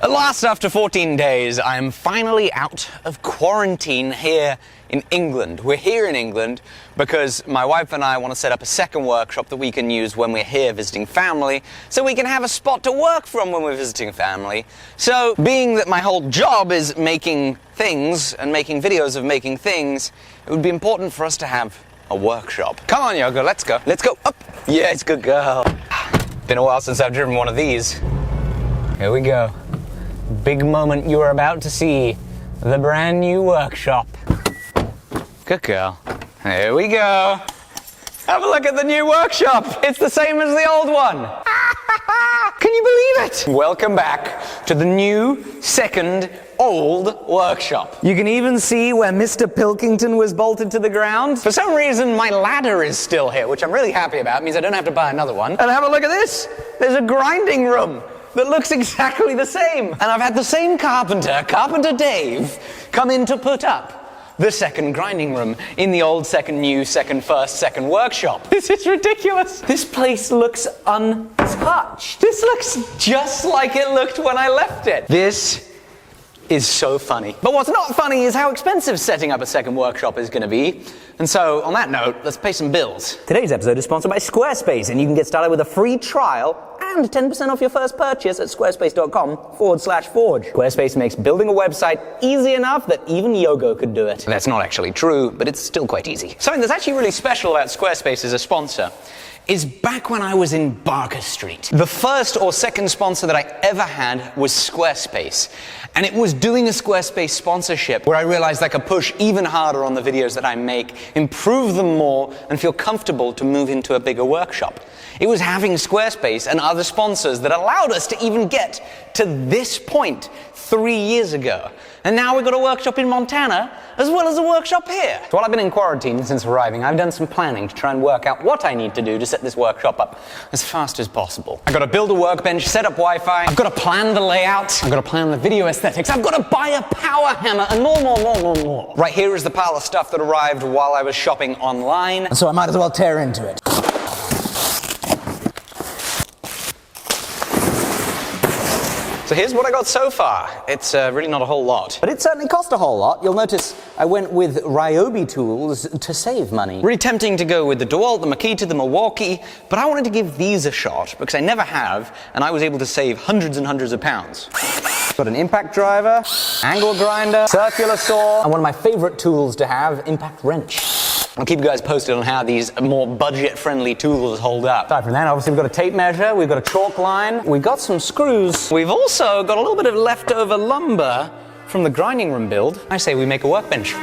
At last, after 14 days, I am finally out of quarantine here in England. We're here in England because my wife and I want to set up a second workshop that we can use when we're here visiting family, so we can have a spot to work from when we're visiting family. So, being that my whole job is making things and making videos of making things, it would be important for us to have a workshop. Come on, Yoga, let's go. Let's go up. Yes, good girl. Been a while since I've driven one of these. Here we go. Big moment you are about to see. The brand new workshop. Good girl. Here we go. Have a look at the new workshop. It's the same as the old one. Can you believe it? Welcome back to the new, second, old workshop. You can even see where Mr. Pilkington was bolted to the ground. For some reason, my ladder is still here, which I'm really happy about. It means I don't have to buy another one. And have a look at this. There's a grinding room that looks exactly the same. And I've had the same carpenter, Carpenter Dave, come in to put up the second grinding room in the old second new, second first, second workshop. This is ridiculous. This place looks untouched. This looks just like it looked when I left it. This is so funny. But what's not funny is how expensive setting up a second workshop is going to be. And so, on that note, let's pay some bills. Today's episode is sponsored by Squarespace, and you can get started with a free trial and 10% off your first purchase at squarespace.com/forge. Squarespace makes building a website easy enough that even Yogo could do it. That's not actually true, but it's still quite easy. Something that's actually really special about Squarespace as a sponsor is back when I was in Barker Street. The first or second sponsor that I ever had was Squarespace. And it was doing a Squarespace sponsorship where I realized I could push even harder on the videos that I make, improve them more, and feel comfortable to move into a bigger workshop. It was having Squarespace and other sponsors that allowed us to even get to this point 3 years ago. And now we've got a workshop in Montana, as well as a workshop here. So while I've been in quarantine since arriving, I've done some planning to try and work out what I need to do to set this workshop up as fast as possible. I've got to build a workbench, set up Wi-Fi, I've got to plan the layout, I've got to plan the video aesthetics, I've got to buy a power hammer, and more. Right here is the pile of stuff that arrived while I was shopping online. And so I might as well tear into it. So here's what I got so far. It's really not a whole lot. But it certainly cost a whole lot. You'll notice I went with Ryobi tools to save money. Really tempting to go with the DeWalt, the Makita, the Milwaukee, but I wanted to give these a shot because I never have, and I was able to save hundreds and hundreds of pounds. Got an impact driver, angle grinder, circular saw, and one of my favorite tools to have, impact wrench. I'll keep you guys posted on how these more budget-friendly tools hold up. Aside from that, obviously we've got a tape measure, we've got a chalk line, we've got some screws. We've also got a little bit of leftover lumber from the grinding room build. I say we make a workbench.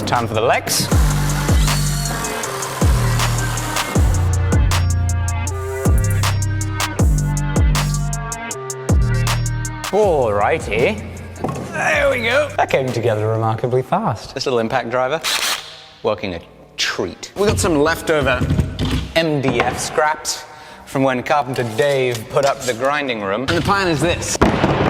Time for the legs. Alrighty. There we go. That came together remarkably fast. This little impact driver, working a treat. We got some leftover MDF scraps from when Carpenter Dave put up the grinding room. And the plan is this.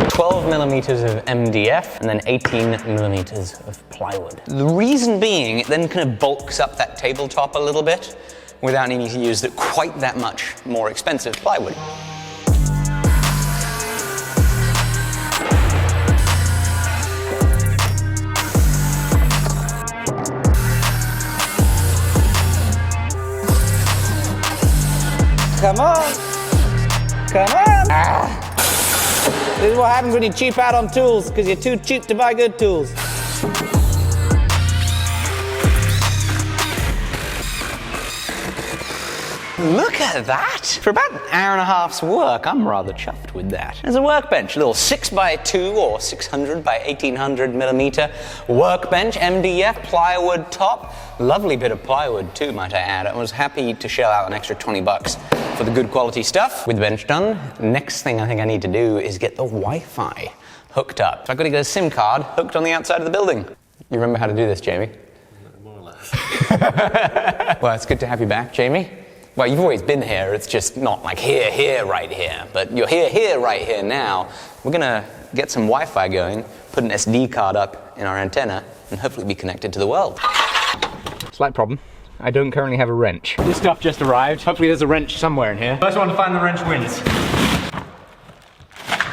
12 millimeters of MDF and then 18 millimeters of plywood. The reason being, it then kind of bulks up that tabletop a little bit without needing to use quite that much more expensive plywood. Come on! Come on! Ah. This is what happens when you cheap out on tools, because you're too cheap to buy good tools. Look at that! For about an hour and a half's work, I'm rather chuffed with that. There's a workbench, a little 6x2 or 600 by 1800 millimeter workbench, MDF, plywood top. Lovely bit of plywood too, might I add. I was happy to shell out an extra 20 bucks for the good quality stuff. With the bench done, next thing I think I need to do is get the Wi-Fi hooked up. So I've got to get a SIM card hooked on the outside of the building. You remember how to do this, Jamie? More or less. Well, it's good to have you back, Jamie. Well, you've always been here, it's just not like here, right here. But you're here, right here now. We're gonna get some Wi-Fi going, put an SD card up in our antenna, and hopefully be connected to the world. Slight problem. I don't currently have a wrench. This stuff just arrived. Hopefully there's a wrench somewhere in here. First one to find the wrench wins.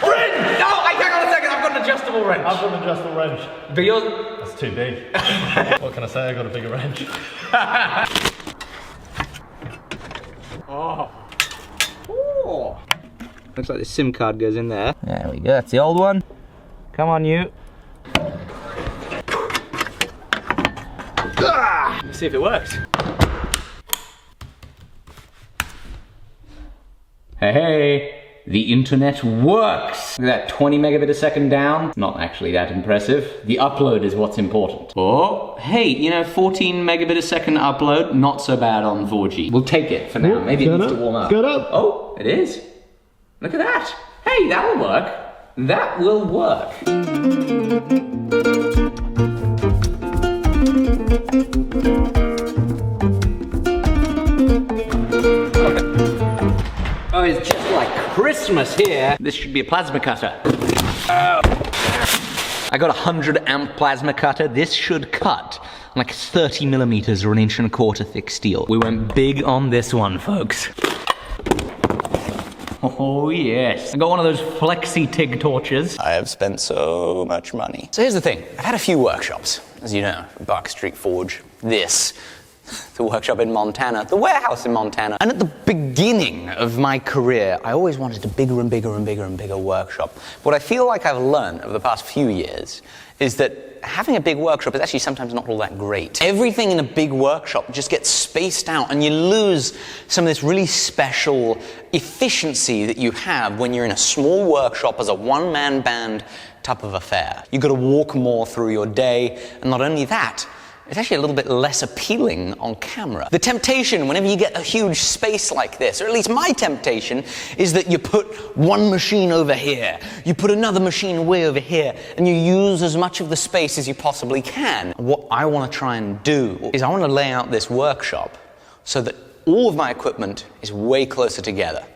Wrench! No, hang on a second, I've got an adjustable wrench. I've got an adjustable wrench. But yours... That's too big. What can I say? I got a bigger wrench. Oh. Ooh. Looks like the SIM card goes in there. There we go, that's the old one. Come on, you. Let's see if it works. Hey, the internet works! Look at that, 20 megabit a second down. Not actually that impressive. The upload is what's important. Oh, hey, you know, 14 megabit a second upload, not so bad on 4G. We'll take it for now. Maybe it needs to warm up. Good up. Oh, it is. Look at that. Hey, that'll work. That will work. Oh, it's just like Christmas here. This should be a plasma cutter. I got a 100 amp plasma cutter. This should cut like 30 millimeters or 1.25 inch thick steel. We went big on this one, folks. Oh yes. I got one of those flexi TIG torches. I have spent so much money. So here's the thing. I've had a few workshops, as you know. Bark Street Forge, this, the workshop in Montana, the warehouse in Montana. And at the beginning of my career, I always wanted a bigger and bigger and bigger and bigger workshop. What I feel like I've learned over the past few years is that having a big workshop is actually sometimes not all that great. Everything in a big workshop just gets spaced out and you lose some of this really special efficiency that you have when you're in a small workshop as a one-man band type of affair. You've got to walk more through your day, and not only that, it's actually a little bit less appealing on camera. The temptation, whenever you get a huge space like this, or at least my temptation, is that you put one machine over here, you put another machine way over here, and you use as much of the space as you possibly can. What I want to try and do is I want to lay out this workshop so that all of my equipment is way closer together.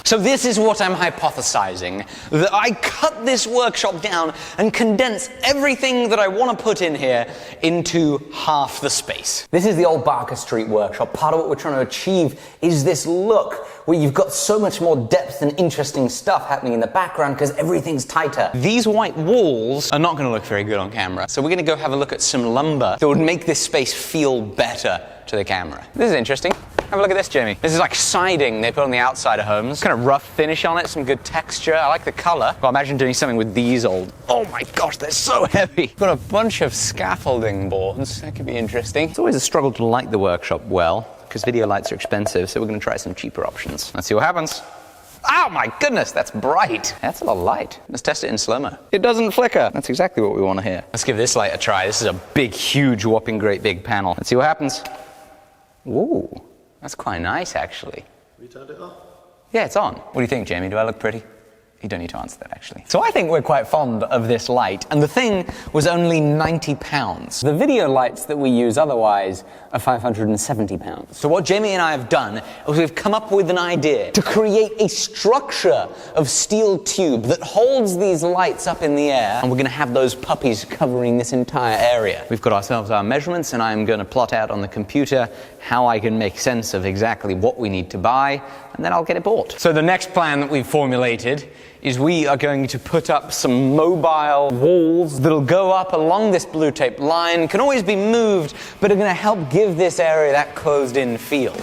So this is what I'm hypothesizing, that I cut this workshop down and condense everything that I want to put in here into half the space. This is the old Barker Street workshop. Part of what we're trying to achieve is this look where you've got so much more depth and interesting stuff happening in the background because everything's tighter. These white walls are not going to look very good on camera, so we're going to go have a look at some lumber that would make this space feel better to the camera. This is interesting. Have a look at this, Jamie. This is like siding they put on the outside of homes. Kind of rough finish on it, some good texture. I like the color. Well, imagine doing something with these old. Oh my gosh, they're so heavy. Got a bunch of scaffolding boards. That could be interesting. It's always a struggle to light the workshop well, because video lights are expensive, so we're going to try some cheaper options. Let's see what happens. Oh my goodness, that's bright. That's a lot of light. Let's test it in slow-mo. It doesn't flicker. That's exactly what we want to hear. Let's give this light a try. This is a big, huge, whopping, great big panel. Let's see what happens. Ooh. That's quite nice, actually. Have you turned it off? Yeah, it's on. What do you think, Jamie? Do I look pretty? You don't need to answer that, actually. So I think we're quite fond of this light, and the thing was only 90 pounds. The video lights that we use otherwise are 570 pounds. So what Jamie and I have done is we've come up with an idea to create a structure of steel tube that holds these lights up in the air, and we're going to have those puppies covering this entire area. We've got ourselves our measurements, and I'm going to plot out on the computer how I can make sense of exactly what we need to buy, and then I'll get it bought. So the next plan that we've formulated is we are going to put up some mobile walls that'll go up along this blue tape line, can always be moved, but are going to help give this area that closed-in feel.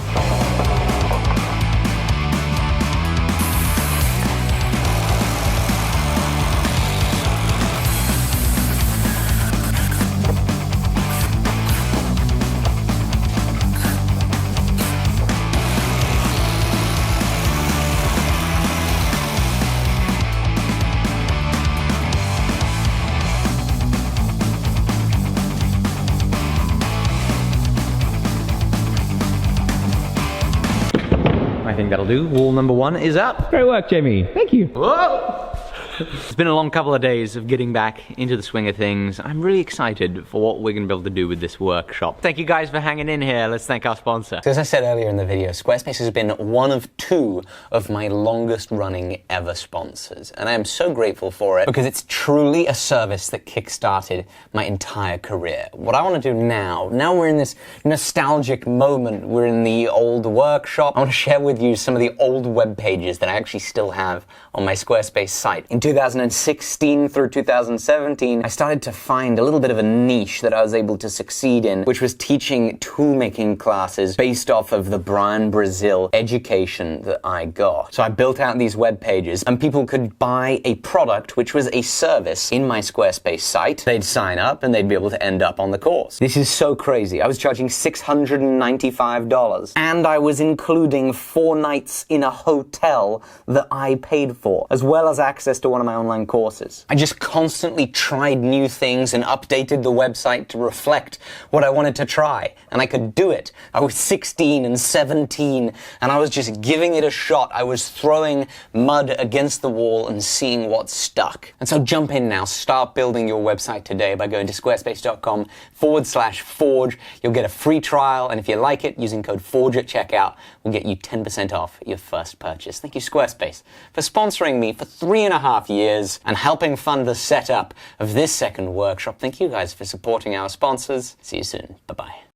I think that'll do. Wall number 1 is up. Great work, Jamie. Thank you. Whoa! It's been a long couple of days of getting back into the swing of things. I'm really excited for what we're going to be able to do with this workshop. Thank you guys for hanging in here. Let's thank our sponsor. So as I said earlier in the video, Squarespace has been one of 2 of my longest running ever sponsors. And I am so grateful for it because it's truly a service that kickstarted my entire career. What I want to do now we're in this nostalgic moment. We're in the old workshop. I want to share with you some of the old web pages that I actually still have on my Squarespace site. In 2016 through 2017, I started to find a little bit of a niche that I was able to succeed in, which was teaching tool-making classes based off of the Brian Brazil education that I got. So I built out these web pages, and people could buy a product, which was a service, in my Squarespace site. They'd sign up, and they'd be able to end up on the course. This is so crazy. I was charging $695, and I was including 4 nights in a hotel that I paid for, as well as access to one of my online courses. I just constantly tried new things and updated the website to reflect what I wanted to try, and I could do it. I was 16 and 17, and I was just giving it a shot. I was throwing mud against the wall and seeing what stuck. And so jump in now, start building your website today by going to squarespace.com/forge. You'll get a free trial, and if you like it, using code FORGE at checkout will get you 10% off your first purchase. Thank you, Squarespace, for sponsoring me for 3.5 years and helping fund the setup of this second workshop. Thank you guys for supporting our sponsors. See you soon. Bye-bye.